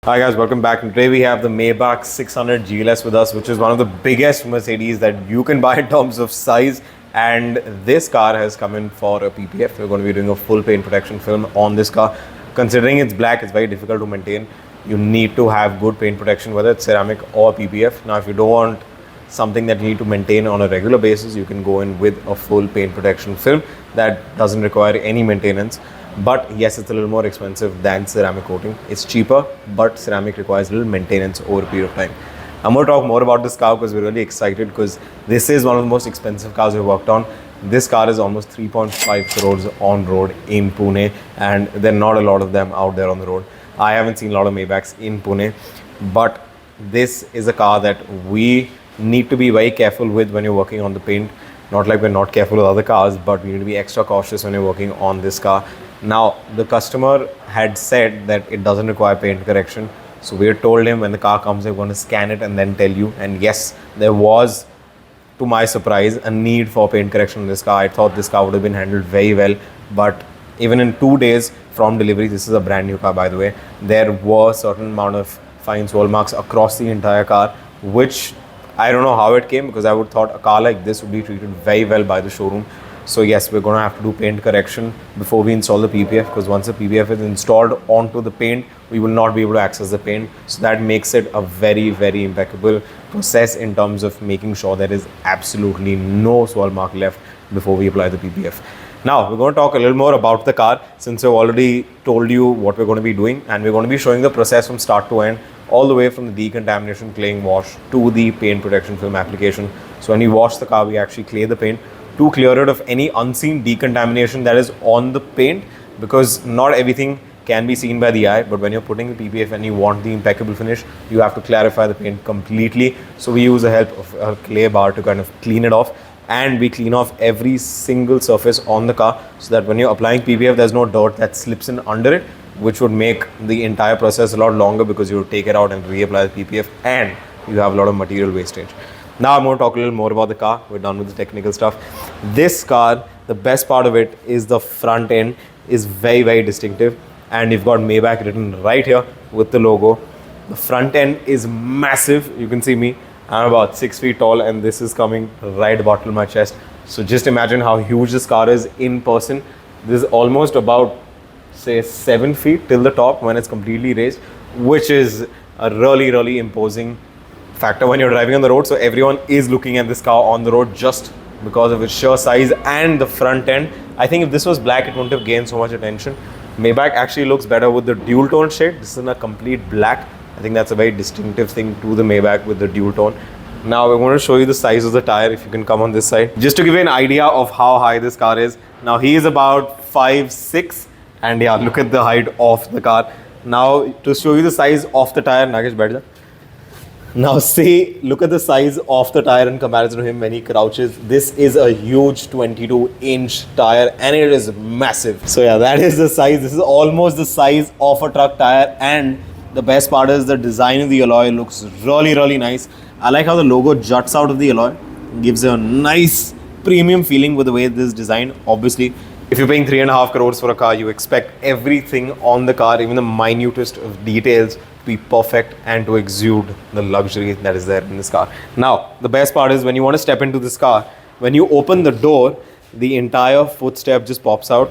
Hi guys, welcome back. Today we have the Maybach 600 GLS with us, which is one of the biggest Mercedes that you can buy in terms of size. And this car has come in for a PPF. We're going to be doing a full paint protection film on this car. Considering it's black, it's very difficult to maintain. You need to have good paint protection, whether it's ceramic or PPF. Now, if you don't want something that you need to maintain on a regular basis, you can go in with a full paint protection film that doesn't require any maintenance. But yes, it's a little more expensive than ceramic coating. It's cheaper, but ceramic requires a little maintenance over a period of time. I'm going to talk more about this car because we're really excited because this is one of the most expensive cars we've worked on. This car is almost 3.5 crores on road in Pune, and there are not a lot of them out there on the road. I haven't seen a lot of Maybachs in Pune, but this is a car that we need to be very careful with when you're working on the paint. Not like we're not careful with other cars, but we need to be extra cautious when you're working on this car. Now, the customer had said that it doesn't require paint correction. So we had told him when the car comes, we're going to scan it and then tell you. And yes, there was, to my surprise, a need for paint correction on this car. I thought this car would have been handled very well. But even in 2 days from delivery, this is a brand new car, by the way, there were certain amount of fine swirl marks across the entire car, which I don't know how it came, because I would thought a car like this would be treated very well by the showroom. So yes, we're going to have to do paint correction before we install the PPF, because once the PPF is installed onto the paint, we will not be able to access the paint. So that makes it a very, very impeccable process in terms of making sure there is absolutely no swirl mark left before we apply the PPF. Now, we're going to talk a little more about the car, since I've already told you what we're going to be doing, and we're going to be showing the process from start to end, all the way from the decontamination claying wash to the paint protection film application. So when we wash the car, we actually clay the paint to clear it of any unseen decontamination that is on the paint, because not everything can be seen by the eye, but when you're putting the PPF and you want the impeccable finish, you have to clarify the paint completely. So we use the help of a clay bar to kind of clean it off, and we clean off every single surface on the car so that when you're applying PPF, there's no dirt that slips in under it, which would make the entire process a lot longer, because you would take it out and reapply the PPF and you have a lot of material wastage. Now I'm going to talk a little more about the car. We're done with the technical stuff. This car, the best part of it is the front end is very, very distinctive, and you've got Maybach written right here with the logo. The front end is massive. You can see me. I'm about 6 feet tall, and this is coming right bottom of my chest. So just imagine how huge this car is in person. This is almost about, say, 7 feet till the top when it's completely raised, which is a really, really imposing factor when you're driving on the road. So everyone is looking at this car on the road just because of its sheer size and the front end. I think if this was black, it wouldn't have gained so much attention. Maybach actually looks better with the dual tone shade. This is in a complete black. I think that's a very distinctive thing to the Maybach with the dual tone. Now we're going to show you the size of the tire. If you can come on this side, just to give you an idea of how high this car is. Now he is about 5'6", and yeah, look at the height of the car. Now to show you the size of the tire, Nagesh, baith ja. Now see, look at the size of the tire in comparison to him when he crouches. This is a huge 22-inch tire, and it is massive. So yeah, that is the size. This is almost the size of a truck tire, and the best part is the design of the alloy looks really, really nice. I like how the logo juts out of the alloy. It gives a nice premium feeling with the way this is designed. Obviously, if you're paying 3.5 crores for a car, you expect everything on the car, even the minutest of details, to be perfect and to exude the luxury that is there in this car. Now, the best part is when you want to step into this car, when you open the door, the entire footstep just pops out.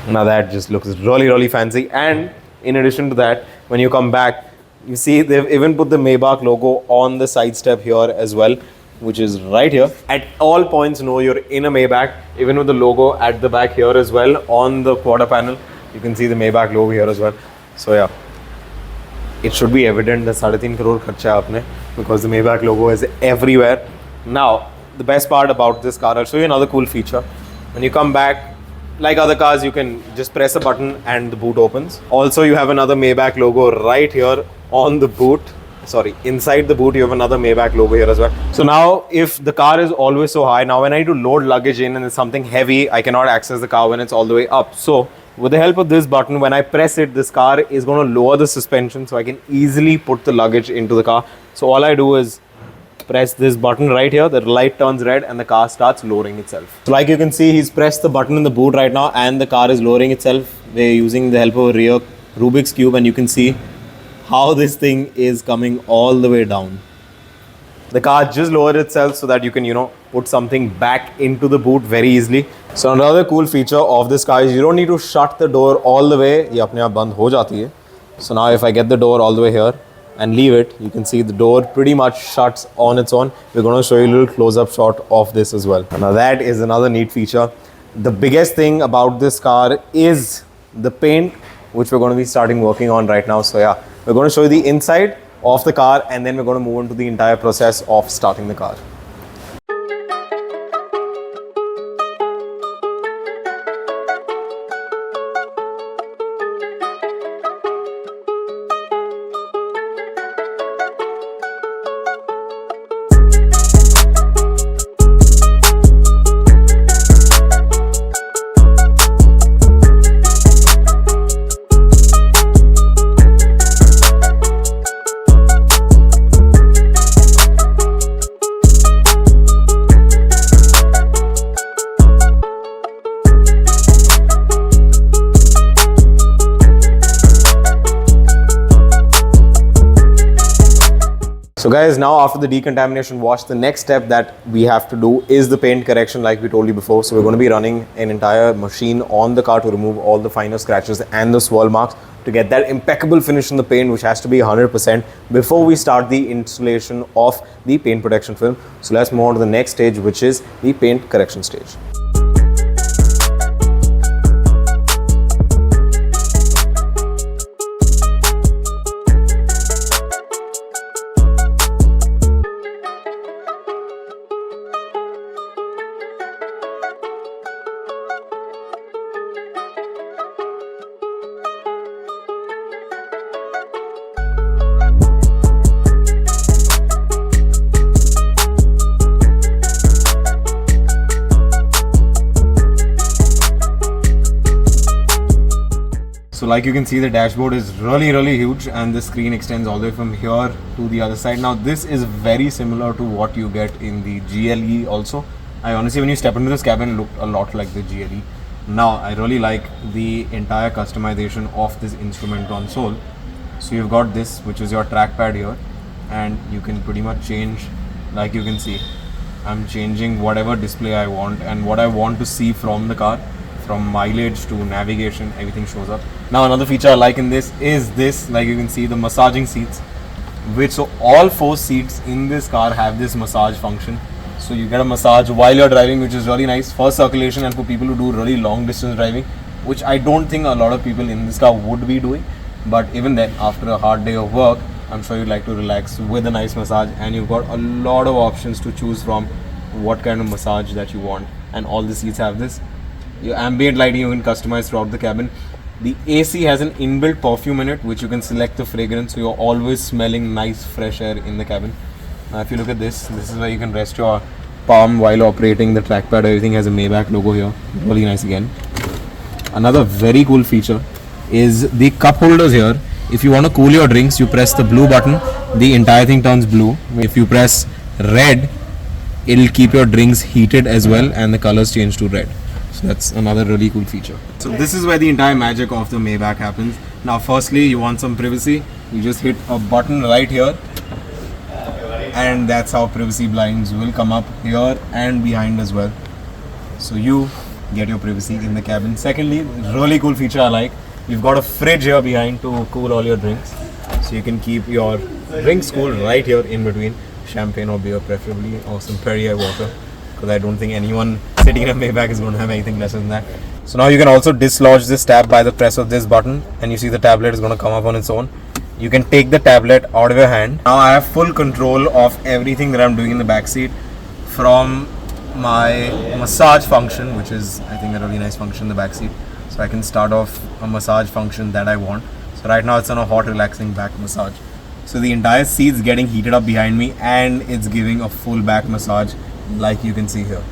Now that just looks really, really fancy. And in addition to that, when you come back, you see they've even put the Maybach logo on the side step here as well, which is right here. At all points, know you're in a Maybach, even with the logo at the back here as well. On the quarter panel, you can see the Maybach logo here as well. So yeah, it should be evident that 3.5 crore kharcha hai apne, because the Maybach logo is everywhere. Now, the best part about this car, I'll show you another cool feature. When you come back, like other cars, you can just press a button and the boot opens. Also, you have another Maybach logo right here on the boot. Sorry, inside the boot, you have another Maybach logo here as well. So now, if the car is always so high, now when I need to load luggage in and it's something heavy, I cannot access the car when it's all the way up. So with the help of this button, when I press it, this car is going to lower the suspension so I can easily put the luggage into the car. So all I do is press this button right here, the light turns red and the car starts lowering itself. So like you can see, he's pressed the button in the boot right now and the car is lowering itself. We're using the help of a rear Rubik's Cube, and you can see how this thing is coming all the way down. The car just lowered itself so that you can, put something back into the boot very easily. So another cool feature of this car is you don't need to shut the door all the way. ये अपने आप बंद हो जाती है. So now if I get the door all the way here and leave it, you can see the door pretty much shuts on its own. We're going to show you a little close-up shot of this as well. Now that is another neat feature. The biggest thing about this car is the paint, which we're going to be starting working on right now. So yeah, we're going to show you the inside of the car, and then we're going to move into the entire process of starting the car. So guys, now after the decontamination wash, the next step that we have to do is the paint correction, like we told you before. So we're going to be running an entire machine on the car to remove all the finer scratches and the swirl marks to get that impeccable finish in the paint, which has to be 100% before we start the installation of the paint protection film. So let's move on to the next stage, which is the paint correction stage. So like you can see, the dashboard is really huge, and the screen extends all the way from here to the other side. Now this is very similar to what you get in the GLE also. I honestly, when you step into this cabin, looked a lot like the GLE. Now I really like the entire customization of this instrument console. So you've got this, which is your trackpad here, and you can pretty much change, like you can see, I'm changing whatever display I want and what I want to see from the car. From mileage to navigation, everything shows up. Now another feature I like in this is this, like you can see, the massaging seats, which, so all 4 seats in this car have this massage function. So you get a massage while you're driving, which is really nice for circulation and for people who do really long distance driving, which I don't think a lot of people in this car would be doing. But even then, after a hard day of work, I'm sure you'd like to relax with a nice massage, and you've got a lot of options to choose from what kind of massage that you want. And all the seats have this. Your ambient lighting you can customize throughout the cabin. The AC has an inbuilt perfume in it, which you can select the fragrance, so you're always smelling nice fresh air in the cabin. Now if you look at this is where you can rest your palm while operating the trackpad. Everything has a Maybach logo here, really nice again. Another very cool feature is the cup holders here. If you want to cool your drinks, you press the blue button, the entire thing turns blue. If you press red, it'll keep your drinks heated as well, and the colors change to red. So that's another really cool feature. So this is where the entire magic of the Maybach happens. Now firstly, you want some privacy, you just hit a button right here, and that's how privacy blinds will come up here and behind as well. So you get your privacy in the cabin. Secondly, really cool feature I like, you've got a fridge here behind to cool all your drinks. So you can keep your drinks cool right here in between, champagne or beer preferably, or some Perrier water, because I don't think anyone sitting in a Maybach is going to have anything less than that. So now you can also dislodge this tab by the press of this button, and you see the tablet is going to come up on its own. You can take the tablet out of your hand. Now I have full control of everything that I'm doing in the back seat, from my massage function, which is I think a really nice function in the back seat. So I can start off a massage function that I want. So right now it's on a hot relaxing back massage. So the entire seat's getting heated up behind me, and it's giving a full back massage, like you can see here.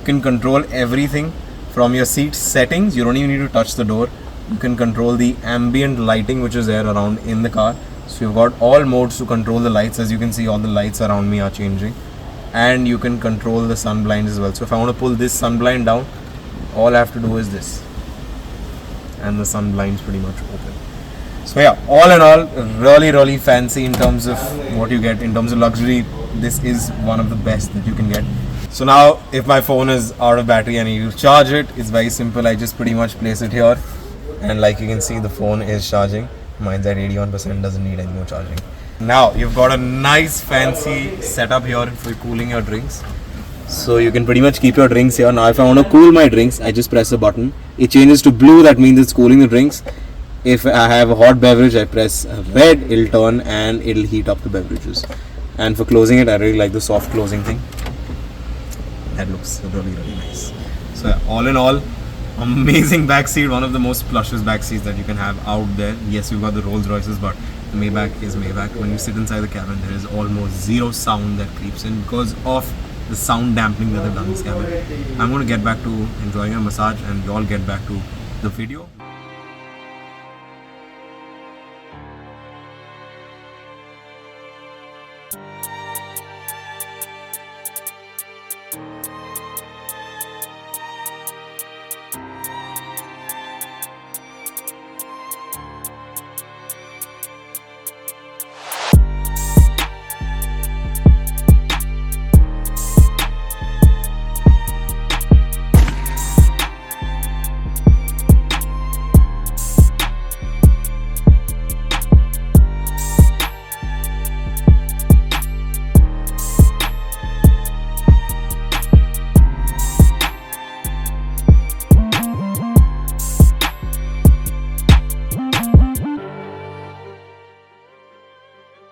You can control everything from your seat settings. You don't even need to touch the door. You can control the ambient lighting which is there around in the car. So you've got all modes to control the lights. As you can see, all the lights around me are changing, and you can control the sun blinds as well. So if I want to pull this sun blind down, all I have to do is this, and the sun blinds pretty much open. So yeah, all in all, really fancy in terms of what you get in terms of luxury. This is one of the best that you can get. So now, if my phone is out of battery and I need to charge it, it's very simple. I just pretty much place it here, and like you can see, the phone is charging. Mine's at 81%, doesn't need any more charging. Now you've got a nice fancy setup here for cooling your drinks. So you can pretty much keep your drinks here. Now if I want to cool my drinks, I just press a button. It changes to blue, that means it's cooling the drinks. If I have a hot beverage, I press red, it'll turn and it'll heat up the beverages. And for closing it, I really like the soft closing thing. That looks really nice. So yeah, all in all, amazing back seat, one of the most plushest back seats that you can have out there. Yes, you've got the Rolls Royces, but the Maybach is Maybach. When you sit inside the cabin, there is almost zero sound that creeps in because of the sound dampening that they've done in this cabin. I'm going to get back to enjoying a massage and you all get back to the video.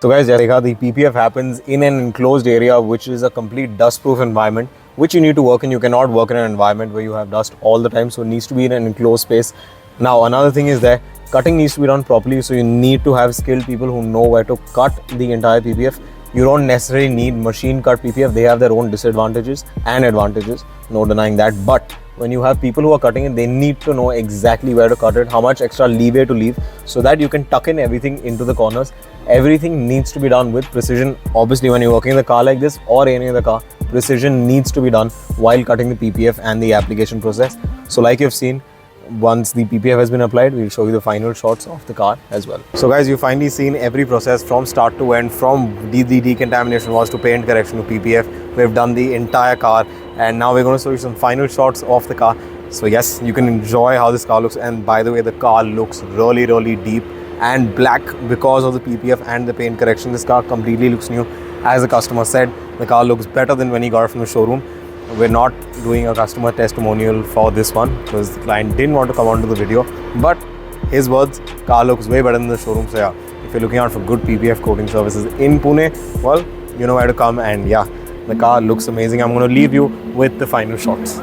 So guys, the PPF happens in an enclosed area which is a complete dust-proof environment which you need to work in. You cannot work in an environment where you have dust all the time, so it needs to be in an enclosed space. Now another thing is that cutting needs to be done properly, so you need to have skilled people who know where to cut the entire PPF. You don't necessarily need machine cut PPF, they have their own disadvantages and advantages, no denying that, but when you have people who are cutting it, they need to know exactly where to cut it, how much extra leeway to leave, so that you can tuck in everything into the corners. Everything needs to be done with precision. Obviously, when you're working in the car like this or any other car, precision needs to be done while cutting the PPF and the application process. So like you've seen, once the PPF has been applied, we'll show you the final shots of the car as well. So guys, you've finally seen every process from start to end, from the decontamination wash to paint correction to PPF. We've done the entire car, and now we're going to show you some final shots of the car. So yes, you can enjoy how this car looks. And by the way, the car looks really deep and black because of the PPF and the paint correction. This car completely looks new. As the customer said, the car looks better than when he got it from the showroom. We're not doing a customer testimonial for this one because the client didn't want to come onto the video, but his words, car looks way better than the showroom. So yeah, if you're looking out for good PPF coating services in Pune, well, you know where to come. And yeah, the car looks amazing. I'm going to leave you with the final shots.